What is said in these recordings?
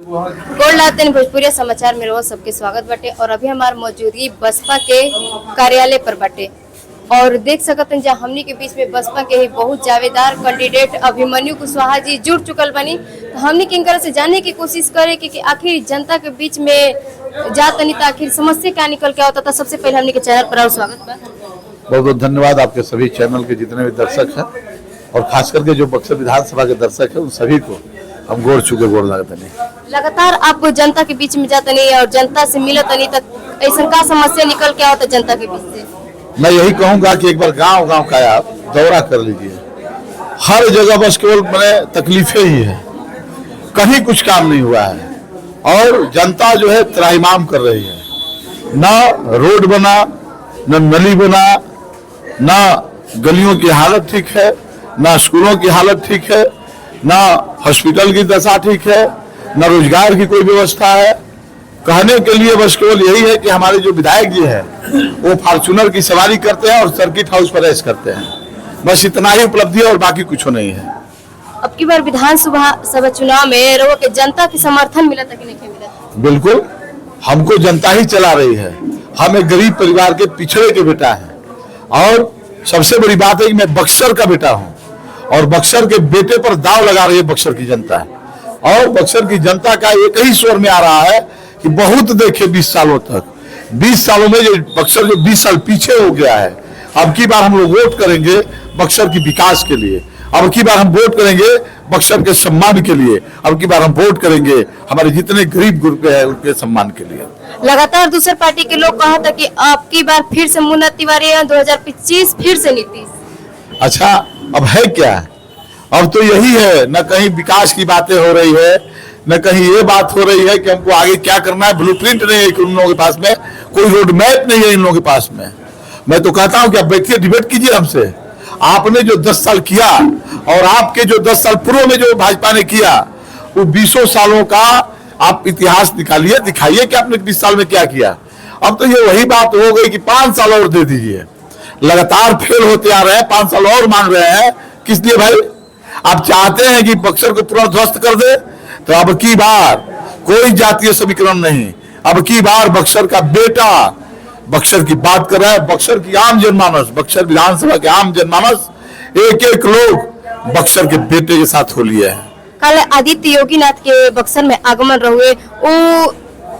Gold लाते भोजपुरी समाचार में रोज सबके स्वागत बाटे। और अभी हमार मौजूदगी बसपा के कार्यालय पर बाटे और देख सकते हैं जहाँ हमनी के बीच में बसपा के ही बहुत जावेदार कैंडिडेट अभिमन्यु कुशवाहा जी जुड़ चुकल बनी। तो हमनी के इनकर से जानने की कोशिश करे कि आखिर जनता के बीच में जातनी तो आखिर समस्या क्या निकल के होता था। सबसे पहले हमनी के चैनल पर स्वागत बा। बहुत बहुत धन्यवाद आपके सभी चैनल के जितने भी दर्शक हैं और खास करके जो बक्सर विधानसभा के दर्शक हैं उन सभी को हम गोड़ चुके गोड़ लगते नहीं। लगातार आप जनता के बीच में जाते नहीं और जनता से मिलते नहीं, तो ऐसा का समस्या निकल के होता जनता के बीच से? मैं यही कहूंगा कि एक बार गांव गांव का आप दौरा कर लीजिए। हर जगह बस केवल मैंने तकलीफें ही है, कहीं कुछ काम नहीं हुआ है और जनता जो है त्राहिमाम कर रही है। ना रोड बना, न नली बना, ना गलियों की हालत ठीक है, ना स्कूलों की हालत ठीक है, ना हॉस्पिटल की दशा ठीक है, ना रोजगार की कोई व्यवस्था है। कहने के लिए बस केवल यही है कि हमारे जो विधायक जी हैं वो फॉर्च्यूनर की सवारी करते हैं और सर्किट हाउस पर ऐश करते हैं। बस इतना ही उपलब्धि है और बाकी कुछ नहीं है। अब की बार विधानसभा चुनाव में लोगों के जनता की समर्थन मिला था कि नहीं मिला? बिल्कुल, हमको जनता ही चला रही है। हम एक गरीब परिवार के पिछड़े के बेटा हैं और सबसे बड़ी बात है कि मैं बक्सर का बेटा हूं और बक्सर के बेटे पर दाव लगा रही है बक्सर की जनता है। और बक्सर की जनता का एक ही स्वर में आ रहा है कि बहुत देखे 20 सालों तक, 20 सालों में जो बक्सर जो 20 साल पीछे हो गया है, अब की बार हम लोग वोट करेंगे बक्सर की विकास के लिए। अब की बार हम वोट करेंगे बक्सर के सम्मान के लिए। अब की बार हम वोट करेंगे हमारे जितने गरीब ग्रुप हैं उनके सम्मान के लिए। लगातार दूसरे पार्टी के लोग कहा था कि अब की बार फिर से मुन्ना तिवारी 2025 फिर से नीतीश। अच्छा, अब है क्या? अब तो यही है, न कहीं विकास की बातें हो रही है, न कहीं ये बात हो रही है कि हमको आगे क्या करना है। ब्लूप्रिंट नहीं है इन लोगों के पास में, कोई रोड मैप नहीं है इन लोगों के पास में। मैं तो कहता हूं कि आप बैठिए, डिबेट कीजिए हमसे। आपने जो 10 साल किया और आपके जो 10 साल पूर्व में जो भाजपा ने किया वो 20 सालों का आप इतिहास निकालिए, दिखाइए कि आपने 20 साल में क्या किया। अब तो ये वही बात हो गई कि 5 साल और दे दीजिए। लगातार फेल होते आ रहे हैं, 5 साल और मांग रहे हैं। किस लिए भाई? आप चाहते हैं कि बक्सर को पूरा ध्वस्त कर दे? तो अब की बार कोई जातीय समीकरण नहीं, अब की बार बक्सर का बेटा बक्सर की बात कर रहा है। बक्सर की आम जनमानस, बक्सर विधानसभा के आम जनमानस, एक एक लोग बक्सर के बेटे के साथ हो लिए हैं। कल आदित्य योगीनाथ के बक्सर में आगमन रहुए, वो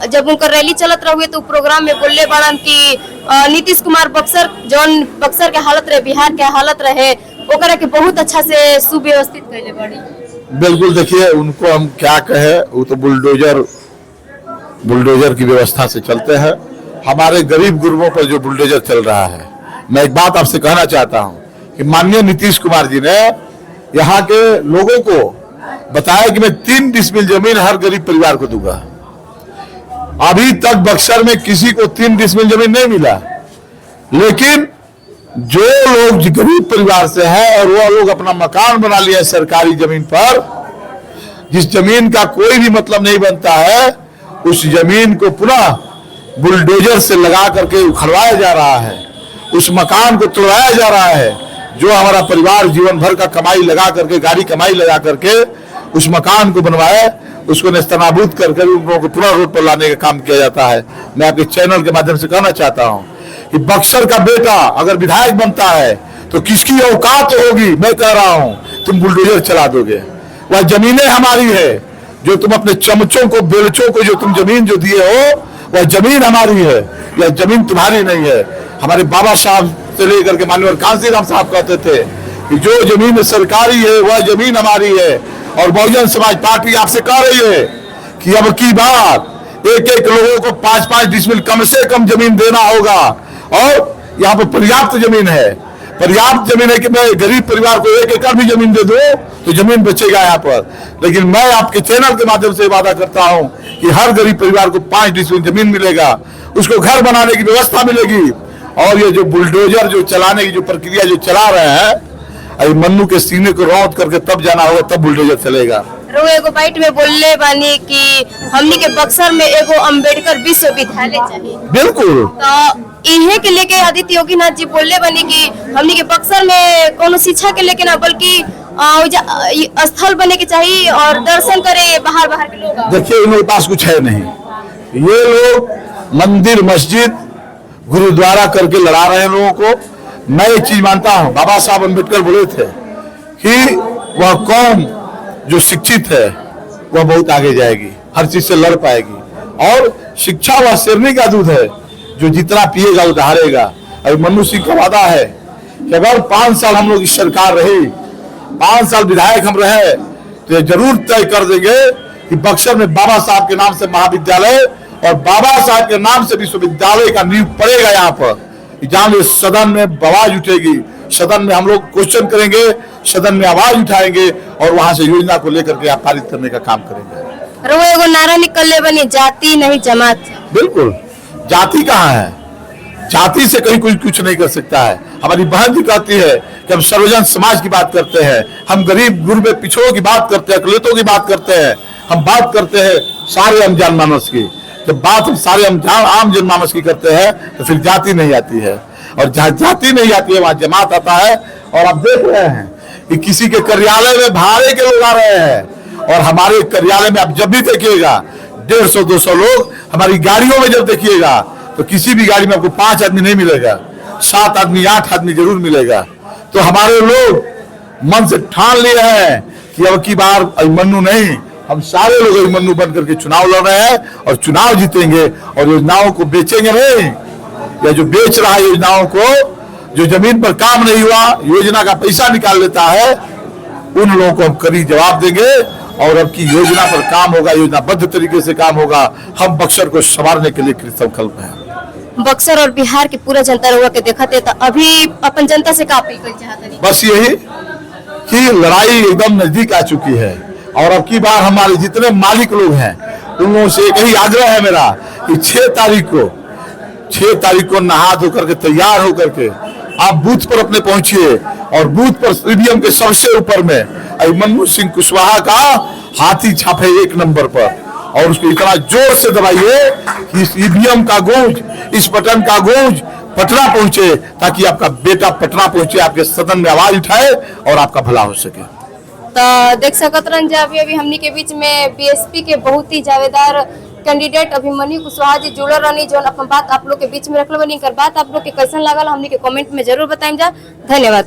जब उनका रैली चलत रहुए तो प्रोग्राम में बोलले बड़न कि नीतीश कुमार बक्सर जौन बक्सर के हालत रहे, बिहार के हालत रहे, ओकरा के बहुत अच्छा से सुव्यवस्थित कैले बड़ी। बिल्कुल, देखिए उनको हम क्या कहे, वो तो बुलडोजर की व्यवस्था से चलते हैं। हमारे गरीब गुरबों पर जो बुलडोजर चल रहा है, मैं एक बात आपसे कहना चाहता हूं कि माननीय नीतीश कुमार जी ने यहाँ के लोगों को बताया कि मैं 3 डिसमिल जमीन हर गरीब परिवार को दूंगा। अभी तक बक्सर में किसी को 3 डिसमिल जमीन नहीं मिला, लेकिन जो लोग गरीब परिवार से हैं और वो लोग अपना मकान बना लिया है सरकारी जमीन पर, जिस जमीन का कोई भी मतलब नहीं बनता है, उस जमीन को पुनः बुलडोजर से लगा करके उखड़वाया जा रहा है, उस मकान को तोड़वाया जा रहा है। जो हमारा परिवार जीवन भर का कमाई लगा करके, गाड़ी कमाई लगा करके उस मकान को बनवाया, उसको नेस्तनाबूद करके उन लोगों को पुनः रोड पर लाने का काम किया जाता है। मैं आपके चैनल के माध्यम से कहना चाहता हूं कि बक्सर का बेटा अगर विधायक बनता है तो किसकी औकात होगी? मैं कह रहा हूं, तुम बुलडोजर चला दोगे। वह जमीनें हमारी है, जो तुम अपने चमचों को, बेलचों को जो तुम जमीन जो दिए हो, वह जमीन हमारी है, यह जमीन तुम्हारी नहीं है। हमारे बाबा साहब से लेकर के माननीय कांसीराम साहब कहते थे कि जो जमीन सरकारी है वह जमीन हमारी है। और बहुजन समाज पार्टी आपसे कह रही है कि अब की बार एक एक लोगों को 5-5 डिसमिल कम से कम जमीन देना होगा। और यहाँ पर पर्याप्त जमीन है, पर्याप्त जमीन है कि मैं गरीब परिवार को 1 एकड़ भी जमीन दे दूं तो जमीन बचेगा यहाँ पर। लेकिन मैं आपके चैनल के माध्यम से वादा करता हूं कि हर गरीब परिवार को 5 डिसमिल जमीन मिलेगा, उसको घर बनाने की व्यवस्था मिलेगी। और ये जो बुलडोजर जो चलाने की जो प्रक्रिया जो चला रहे हैं, अभी मन्नू के सीने को रौंद करके तब जाना होगा, तब बुलडोजर चलेगा। एगो बाइट में बोलले बानी कि हमनी के बक्सर में एगो अम्बेडकर विश्वविद्यालय चाहिए। बिल्कुल, तो इहे के लेके आदित्य योगीनाथ जी बोलले बानी कि हमनी के बक्सर में कोनो शिक्षा के लेके ना बल्कि स्थल बने के चाहिए और दर्शन करे बाहर बाहर के लोग। देखिए इनके पास कुछ है नहीं, ये लोग मंदिर मस्जिद गुरुद्वारा करके लड़ा रहे हैं लोगों को। मैं एक चीज मानता हूं, बाबा साहब अम्बेडकर बोले थे कि वह कौम जो शिक्षित है वह बहुत आगे जाएगी, हर चीज से लड़ पाएगी। और शिक्षा वह शेरनी का दूध है, जो जितना पिएगा वो हारेगा। अभी मनु सिंह का वादा है कि अगर 5 साल हम लोग की सरकार रही, 5 साल विधायक हम रहे, तो ये जरूर तय कर देंगे कि बक्सर में बाबा साहब के नाम से महाविद्यालय और बाबा साहब के नाम से विश्वविद्यालय का नींव पड़ेगा यहाँ पर। जहां सदन में आवाज उठेगी, सदन में हम लोग क्वेश्चन करेंगे, सदन में आवाज उठाएंगे और वहां से योजना को लेकर के पारित करने का काम करेंगे। एगो नारा निकलने बनी, जाति नहीं जमात। बिल्कुल, जाति कहाँ है? जाति से कहीं कोई कुछ नहीं कर सकता है। हमारी बहन जी कहती है कि हम सर्वजन समाज की बात करते हैं, हम गरीब गुरबे पिछड़ों की बात करते हैं, अकलियतों की बात करते हैं, हम बात करते हैं सारे आम जनमानस की। जब बात हम सारे आम जनमानस की करते हैं तो फिर जाति नहीं आती है, और जहाँ जाति नहीं आती है वहां जमात आता है। और आप देख रहे हैं कि किसी के कार्यालय में भाड़े के लोग आ रहे हैं, और हमारे कार्यालय में आप जब भी देखिएगा 150-200 लोग। हमारी गाड़ियों में जब देखिएगा तो किसी भी गाड़ी में आपको 5 आदमी नहीं मिलेगा, 7 आदमी 8 आदमी जरूर मिलेगा। तो हमारे लोग मन से ठान लिए हैं कि अब की बार अभिमन्यु नहीं, हम सारे लोग अभिमन्यु बन करके चुनाव लड़ रहे हैं और चुनाव जीतेंगे। और योजनाओं को बेचेंगे नहीं, या जो बेच रहा है योजनाओं को, जो जमीन पर काम नहीं हुआ योजना का पैसा निकाल लेता है, उन लोगों को हम कड़ी जवाब देंगे। और अब की योजना पर काम होगा, योजनाबद्ध तरीके से काम होगा। हम बक्सर को संवारने के लिए कृतसंकल्प हैं। बक्सर और बिहार की पूरा जनता हुआ के देखते तो अभी अपन जनता से का अपील करना चाहते हैं? बस यही कि लड़ाई एकदम नजदीक आ चुकी है, और अब की बार हमारे जितने मालिक लोग हैं उन लोगों से एक ही आग्रह है मेरा कि 6 तारीख को नहा धो करके तैयार होकर के आप बूथ पर अपने पहुंचिए, और बूथ पर ईवीएम के सबसे ऊपर में अभिमन्यु सिंह कुशवाहा का हाथी छापे 1 नंबर पर, और उसको इतना जोर से दबाइए कि इस ईवीएम का गूंज, इस बटन का गूंज पटना पहुंचे, ताकि आपका बेटा पटना पहुंचे, आपके सदन में आवाज उठाए और आपका भला हो सके। तो देख सकत रहन अभी हमनी के बीच में बीएसपी के बहुत ही जावेदार कैंडिडेट अभिमन्यु कुशवाहा जी जुड़ल रहनी, जो अपन बात आप लोग के बीच में रखल बनी। कर बात आप लोग के कैसन लागल हमनी के कमेंट में जरूर बताएं जा। धन्यवाद।